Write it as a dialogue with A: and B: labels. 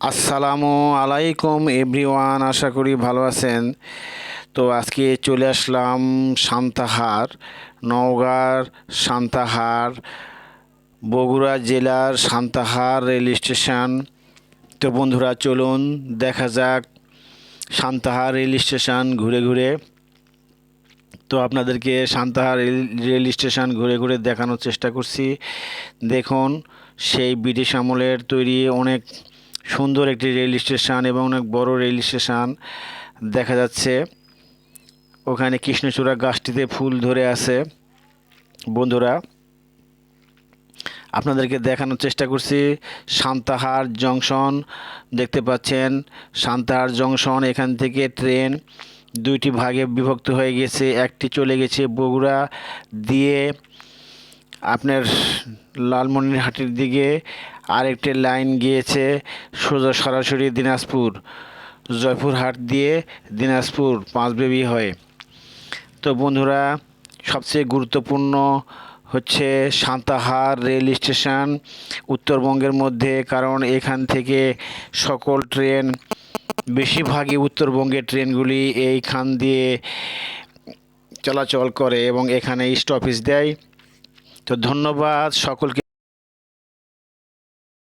A: আসসালামু আলাইকুম এভরিওয়ান, আশা করি ভালো আছেন। তো আজকে চলে আসলাম সান্তাহার, নওগাঁর সান্তাহার, বগুড়া জেলার সান্তাহার রেল স্টেশন। তো বন্ধুরা, চলুন দেখা যাক সান্তাহার রেল স্টেশন ঘুরে ঘুরে। তো আপনাদেরকে সান্তাহার রেল স্টেশন ঘুরে ঘুরে দেখানোর চেষ্টা করছি। দেখুন, সেই ব্রিটিশ আমলের তৈরি অনেক সুন্দর একটি রেল স্টেশন এবং অনেক বড় রেল স্টেশন দেখা যাচ্ছে। ওখানে কৃষ্ণচূড়া গাছটিতে ফুল ধরে আছে। বন্ধুরা, আপনাদেরকে দেখানোর চেষ্টা করছি সান্তাহার জংশন। দেখতে পাচ্ছেন সান্তাহার জংশন। এখান থেকে ট্রেন দুইটি ভাগে বিভক্ত হয়ে গেছে। একটি চলে গেছে বগুড়া দিয়ে আপনার লালমনিরহাটের দিকে, আরেকটি লাইন গিয়েছে সোজা সরাসরি দিনাজপুর, জয়পুরহাট দিয়ে দিনাজপুর পাঁচবিবি হয়ে। তো বন্ধুরা, সবচেয়ে গুরুত্বপূর্ণ হচ্ছে সান্তাহার রেল স্টেশন উত্তরবঙ্গের মধ্যে, কারণ এখান থেকে সকল ট্রেন, বেশিরভাগই উত্তরবঙ্গের ট্রেনগুলি এইখান দিয়ে চলাচল করে এবং এখানে স্টপেজ দেয়। তো ধন্যবাদ সকলকে।